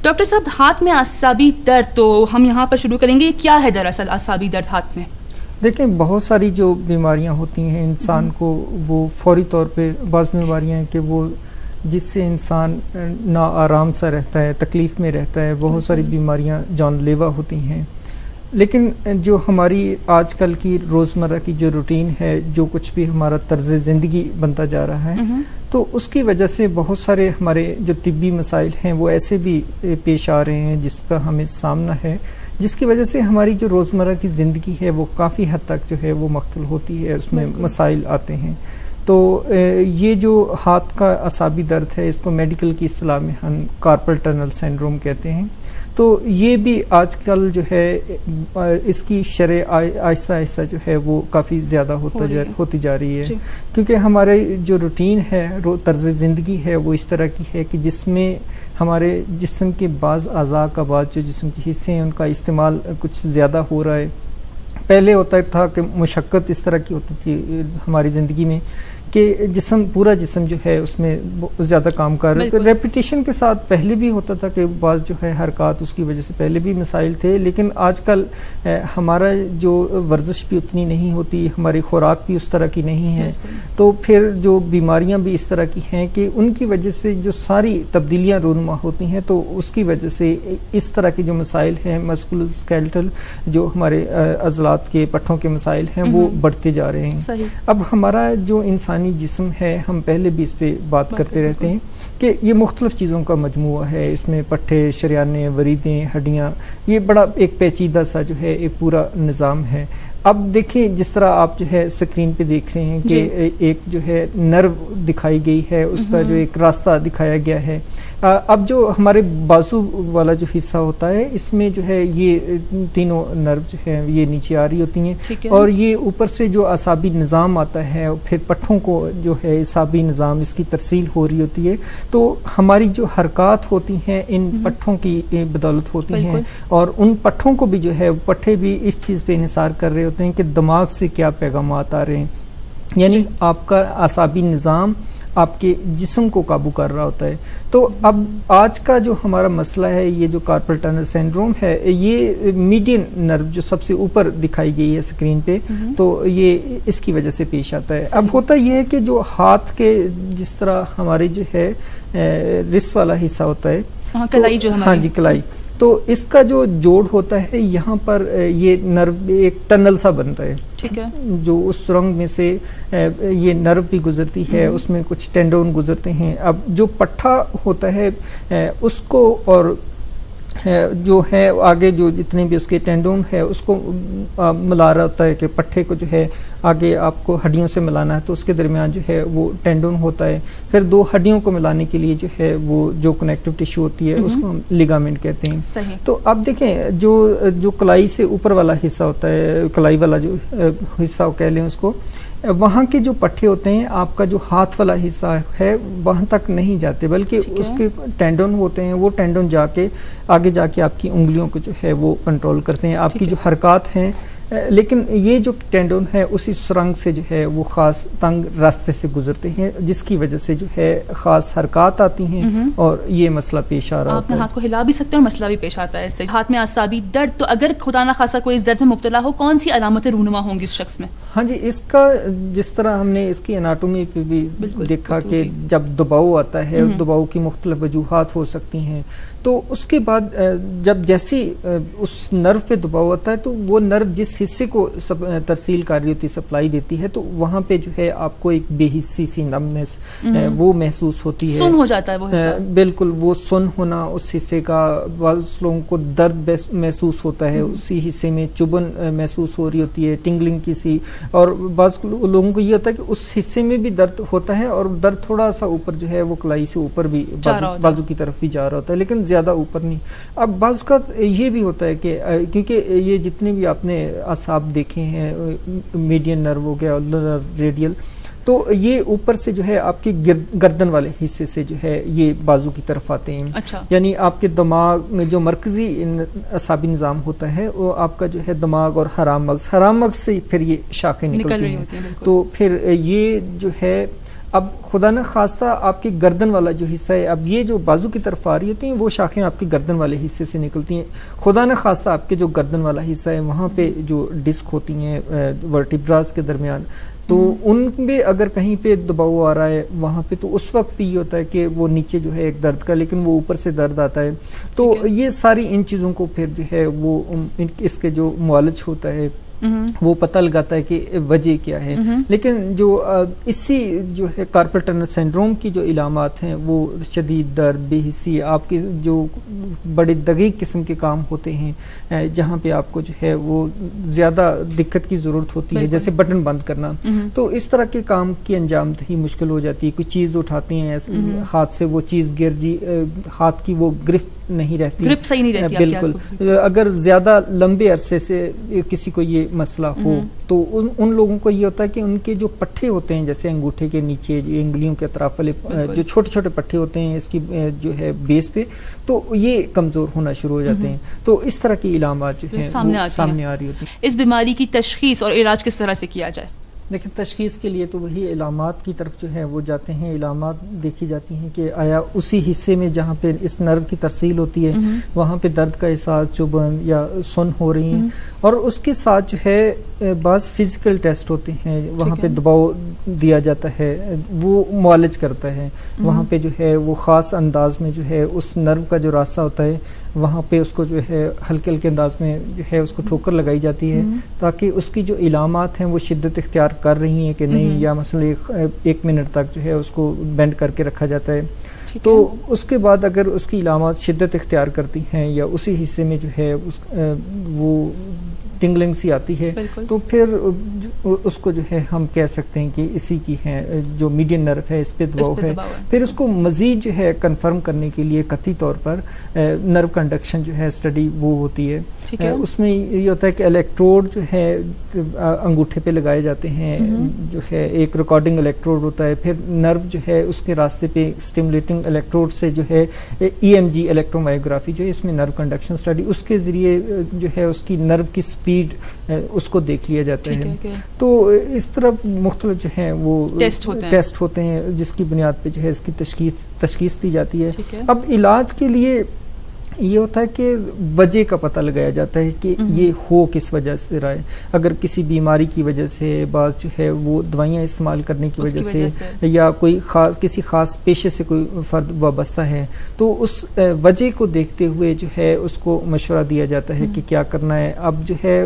Doctor صاحب ہاتھ میں اعصابی درد، تو ہم یہاں پر شروع کریں گے، کیا ہے دراصل اعصابی درد ہاتھ میں؟ دیکھیں بہت ساری جو بیماریاں ہوتی ہیں انسان کو وہ فوری طور پہ، بعض بیماریاں ہیں کہ وہ جس سے انسان نا آرام سا رہتا ہے، تکلیف میں رہتا ہے، بہت ساری بیماریاں جان لیوا ہوتی ہیں، لیکن جو ہماری آج کل کی روزمرہ کی جو روٹین ہے، جو کچھ بھی ہمارا طرز زندگی بنتا جا رہا ہے، تو اس کی وجہ سے بہت سارے ہمارے جو طبی مسائل ہیں وہ ایسے بھی پیش آ رہے ہیں جس کا ہمیں سامنا ہے، جس کی وجہ سے ہماری جو روزمرہ کی زندگی ہے وہ کافی حد تک جو ہے وہ مختل ہوتی ہے، اس میں مسائل آتے ہیں۔ تو یہ جو ہاتھ کا اعصابی درد ہے، اس کو میڈیکل کی اصطلاح میں ہم کارپل ٹنل سنڈروم کہتے ہیں۔ تو یہ بھی آج کل جو ہے اس کی شرح آہستہ آہستہ جو ہے وہ کافی زیادہ ہوتی جا رہی ہے، کیونکہ ہمارے جو روٹین ہے، طرز زندگی ہے، وہ اس طرح کی ہے کہ جس میں ہمارے جسم کے بعض اعضاء کا، بعض جو جسم کے حصے ہیں ان کا استعمال کچھ زیادہ ہو رہا ہے۔ پہلے ہوتا تھا کہ مشقت اس طرح کی ہوتی تھی ہماری زندگی میں کہ پورا جسم جو ہے اس میں زیادہ کام کر رہے تھے، ریپیٹیشن کے ساتھ پہلے بھی ہوتا تھا کہ بعض جو ہے حرکات اس کی وجہ سے پہلے بھی مسائل تھے، لیکن آج کل ہمارا جو ورزش بھی اتنی نہیں ہوتی، ہماری خوراک بھی اس طرح کی نہیں ہے، تو پھر جو بیماریاں بھی اس طرح کی ہیں کہ ان کی وجہ سے جو ساری تبدیلیاں رونما ہوتی ہیں، تو اس کی وجہ سے اس طرح کے جو مسائل ہیں مسکولوسکیلٹل، جو ہمارے عضلات کے پٹھوں کے مسائل ہیں وہ بڑھتے جا رہے ہیں۔ اب ہمارا جو انسانی جسم ہے، ہم پہلے بھی اس پہ بات کرتے رہتے ہیں کہ یہ مختلف چیزوں کا مجموعہ ہے، اس میں پٹھے، شریانیں، وریدیں، ہڈیاں، یہ بڑا ایک پیچیدہ سا جو ہے ایک پورا نظام ہے۔ اب دیکھیں جس طرح آپ جو ہے اسکرین پہ دیکھ رہے ہیں کہ ایک جو ہے نرو دکھائی گئی ہے، اس کا جو ایک راستہ دکھایا گیا ہے۔ اب جو ہمارے بازو والا جو حصہ ہوتا ہے، اس میں جو ہے یہ تینوں نرو جو ہے یہ نیچے آ رہی ہوتی ہیں، اور یہ اوپر سے جو اعصابی نظام آتا ہے، پھر پٹھوں کو جو ہے اعصابی نظام اس کی ترسیل ہو رہی ہوتی ہے، تو ہماری جو حرکات ہوتی ہیں ان پٹھوں کی بدولت ہوتی ہیں، اور ان پٹھوں کو بھی جو ہے پٹھے بھی اس چیز پہ انحصار کر رہے ہوتے ہیں کہ دماغ سے کیا پیغامات آ رہے ہیں، یعنی آپ کا اعصابی نظام آپ کے جسم کو قابو کر رہا ہوتا ہے۔ تو اب آج کا جو ہمارا مسئلہ ہے، یہ جو کارپل ٹنل سنڈروم ہے، یہ میڈین نرو جو سب سے اوپر دکھائی گئی ہے اسکرین پہ، تو یہ اس کی وجہ سے پیش آتا ہے۔ اب ہوتا یہ ہے کہ جو ہاتھ کے جس طرح ہمارے جو ہے رسٹ والا حصہ ہوتا ہے، کلائی جو ہماری، ہاں جی کلائی، تو اس کا جو جوڑ ہوتا ہے یہاں پر یہ نرو ایک ٹنل سا بنتا ہے، ٹھیک ہے، جو اس سرنگ میں سے یہ نرو بھی گزرتی ہے، اس میں کچھ ٹینڈون گزرتے ہیں۔ اب جو پٹھا ہوتا ہے اس کو، اور جو ہے آگے جو جتنے بھی اس کے ٹینڈون ہے اس کو ملا رہا ہوتا ہے کہ پٹھے کو جو ہے آگے آپ کو ہڈیوں سے ملانا ہے، تو اس کے درمیان جو ہے وہ ٹینڈون ہوتا ہے، پھر دو ہڈیوں کو ملانے کے لیے جو ہے وہ جو کنیکٹیو ٹیشو ہوتی ہے اس کو ہم لیگامنٹ کہتے ہیں۔ تو اب دیکھیں جو کلائی سے اوپر والا حصہ ہوتا ہے، کلائی والا جو حصہ کہہ لیں اس کو، وہاں کے جو پٹھے ہوتے ہیں، آپ کا جو ہاتھ والا حصہ ہے وہاں تک نہیں جاتے، بلکہ اس کے ٹینڈون ہوتے ہیں، وہ ٹینڈون جا کے آگے جا کے آپ کی انگلیوں کو جو ہے وہ کنٹرول کرتے ہیں، آپ کی جو حرکات ہیں، لیکن یہ جو ٹینڈون ہے اسی سرنگ سے جو ہے وہ خاص تنگ راستے سے گزرتے ہیں، جس کی وجہ سے جو ہے خاص حرکات آتی ہیں اور یہ مسئلہ پیش آ رہا ہوتا ہے۔ آپ ہاتھ کو ہلا بھی سکتے ہیں اور مسئلہ بھی پیش آتا ہے اس سے۔ ہاتھ میں اعصابی درد، تو اگر خدا نہ خاصا کوئی اس درد میں مبتلا ہو، کون سی علامتیں رونما ہوں گی اس شخص میں؟ ہاں جی، اس کا جس طرح ہم نے اس کی اناٹومی پہ بھی دیکھا کہ جب دباؤ آتا ہے، دباؤ کی مختلف وجوہات ہو سکتی ہیں، تو اس کے بعد جب جیسی اس نرو پہ دباؤ آتا ہے تو وہ نرو جس حصے کو ترسیل کر رہی ہوتی ہے، سپلائی دیتی ہے، تو وہاں پہ جو ہے آپ کو ایک بے حسی سی نمنس وہ محسوس ہوتی ہے، سن ہو جاتا ہے وہ حصہ، بالکل وہ سن ہونا اس حصے کا، بعض لوگوں کو درد محسوس ہوتا ہے، اسی حصے میں چبھن محسوس ہو رہی ہوتی ہے، ٹنگلنگ کی سی، اور بعض لوگوں کو یہ ہوتا ہے کہ اس حصے میں بھی درد ہوتا ہے، اور درد تھوڑا سا اوپر جو ہے وہ کلائی سے اوپر بھی بازو کی طرف بھی جا رہا ہوتا ہے، لیکن زیادہ اوپر نہیں۔ اب بعض کا یہ بھی ہوتا ہے کہ کیونکہ یہ جتنے بھی آپ نے اعصاب دیکھے ہیں، میڈین نرو ہو گیا، ریڈیل، تو یہ اوپر سے جو ہے آپ کے گردن والے حصے سے جو ہے یہ بازو کی طرف آتے ہیں، یعنی آپ کے دماغ میں جو مرکزی اعصابی نظام ہوتا ہے وہ آپ کا جو ہے دماغ اور حرام مغز سے پھر یہ شاخیں نکلتی ہیں، تو پھر یہ جو ہے اب خدا نہ خواستہ آپ کی گردن والا جو حصہ ہے، اب یہ جو بازو کی طرف آ رہی ہوتی ہیں وہ شاخیں آپ کی گردن والے حصے سے نکلتی ہیں. خدا نہ خواستہ آپ کے جو گردن والا حصہ ہے وہاں پہ جو ڈسک ہوتی ہیں ورٹیبراز کے درمیان، تو ان میں اگر کہیں پہ دباؤ آ رہا ہے وہاں پہ، تو اس وقت بھی یہ ہوتا ہے کہ وہ نیچے جو ہے ایک درد کا، لیکن وہ اوپر سے درد آتا ہے. تو یہ ساری ان چیزوں کو پھر جو ہے وہ اس کے جو معالج ہوتا ہے وہ پتہ لگاتا ہے کہ وجہ کیا ہے. لیکن جو اسی جو ہے کارپل ٹنل سنڈروم کی جو علامات ہیں وہ شدید درد، بے حسی، آپ کے جو بڑے دقیق قسم کے کام ہوتے ہیں جہاں پہ آپ کو جو ہے وہ زیادہ دقت کی ضرورت ہوتی ہے، جیسے بٹن بند کرنا، تو اس طرح کے کام کی انجام دہی مشکل ہو جاتی ہے. کوئی چیز اٹھاتے ہیں ہاتھ سے، وہ چیز گر جی، ہاتھ کی وہ گرفت نہیں رہتی، گرپ صحیح نہیں رہتی. بالکل. اگر زیادہ لمبے عرصے سے کسی کو یہ مسئلہ ہو تو ان لوگوں کو یہ ہوتا ہے کہ ان کے جو پٹھے ہوتے ہیں، جیسے انگوٹھے کے نیچے انگلیوں کے اطراف والے جو چھوٹے چھوٹے پٹھے ہوتے ہیں اس کی جو ہے بیس پہ، تو یہ کمزور ہونا شروع ہو جاتے ہیں. تو اس طرح کی علامات جو ہیں سامنے آ رہی ہوتی ہیں. اس بیماری کی تشخیص اور علاج کس طرح سے کیا جائے؟ لیکن تشخیص کے لیے تو وہی علامات کی طرف جو ہے وہ جاتے ہیں. علامات دیکھی جاتی ہیں کہ آیا اسی حصے میں جہاں پہ اس نرو کی ترسیل ہوتی ہے وہاں پہ درد کا احساس، چبھن یا سن ہو رہی ہیں. اور اس کے ساتھ جو ہے بعض فزیکل ٹیسٹ ہوتے ہیں، وہاں پہ دباؤ دیا جاتا ہے، وہ معالج کرتا ہے. وہاں پہ جو ہے وہ خاص انداز میں جو ہے اس نرو کا جو راستہ ہوتا ہے وہاں پہ اس کو جو ہے ہلکے ہلکے انداز میں جو ہے اس کو ٹھوکر لگائی جاتی ہے تاکہ اس کی جو علامات ہیں وہ شدت اختیار کر رہی ہیں کہ نہیں، یا مثلا 1 منٹ تک جو ہے اس کو بینڈ کر کے رکھا جاتا ہے. تو اس کے بعد اگر اس کی علامات شدت اختیار کرتی ہیں یا اسی حصے میں جو ہے وہ ٹنگلنگ سی آتی ہے، تو پھر اس کو جو ہے ہم کہہ سکتے ہیں کہ اسی کی ہے جو میڈین نرو ہے اس پہ دباؤ ہے. پھر اس کو مزید جو ہے کنفرم کرنے کے لیے قطعی طور پر نرو کنڈکشن جو ہے اسٹڈی وہ ہوتی ہے. اس میں یہ ہوتا ہے کہ الیکٹروڈ جو ہے انگوٹھے پہ لگائے جاتے ہیں، جو ہے ایک ریکارڈنگ الیکٹروڈ ہوتا ہے، پھر نرو جو ہے اس کے راستے پہ اسٹیمولیٹنگ الیکٹروڈ سے جو ہے EMG الیکٹرومایوگرافی جو ہے اس میں نرو کنڈکشن اسٹڈی، اس کے ذریعے جو ہے اس کی نرو کی سپیڈ اس کو دیکھ لیا جاتا ہے. تو اس طرح مختلف جو ہیں وہ ٹیسٹ ہوتے ہیں جس کی بنیاد پہ جو ہے اس کی تشخیص دی جاتی ہے. اب علاج کے لیے یہ ہوتا ہے کہ وجہ کا پتہ لگایا جاتا ہے کہ یہ ہو کس وجہ سے رہا ہے. اگر کسی بیماری کی وجہ سے، بعض جو ہے وہ دوائیاں استعمال کرنے کی وجہ سے، یا کوئی کسی خاص پیشے سے کوئی فرد وابستہ ہے، تو اس وجہ کو دیکھتے ہوئے جو ہے اس کو مشورہ دیا جاتا ہے کہ کیا کرنا ہے. اب جو ہے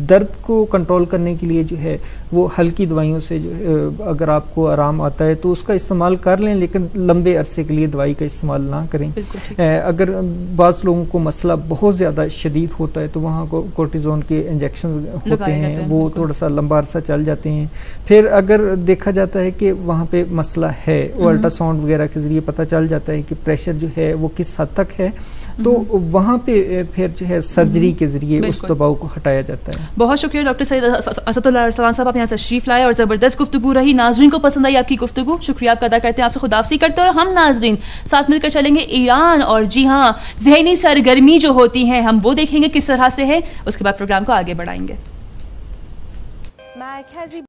درد کو کنٹرول کرنے کے لیے جو ہے وہ ہلکی دوائیوں سے جو ہے اگر آپ کو آرام آتا ہے تو اس کا استعمال کر لیں، لیکن لمبے عرصے کے لیے دوائی کا استعمال نہ کریں. اگر بعض لوگوں کو مسئلہ بہت زیادہ شدید ہوتا ہے تو وہاں کو کورٹیزون کے انجیکشن ہوتے ہیں، وہ تھوڑا سا لمبا عرصہ چل جاتے ہیں. پھر اگر دیکھا جاتا ہے کہ وہاں پہ مسئلہ ہے، وہ الٹرا ساؤنڈ وغیرہ کے ذریعے پتہ چل جاتا ہے کہ پریشر جو ہے وہ کس حد تک ہے، تو وہاں پہ پھر جو ہے سرجری کے ذریعے اس دباؤ کو ہٹایا جاتا ہے. بہت شکریہ ڈاکٹر سید اسد اللہ ارسلان صاحب، آپ یہاں تشریف لائے اور زبردست گفتگو رہی. ناظرین کو پسند آئی آپ کی گفتگو، شکریہ آپ کا ادا کرتے ہیں، آپ سے خداحافظی کرتے ہیں. اور ہم ناظرین ساتھ مل کر چلیں گے ایران، اور جی ہاں ذہنی سرگرمی جو ہوتی ہیں ہم وہ دیکھیں گے کس طرح سے ہے. اس کے بعد پروگرام کو آگے بڑھائیں گے.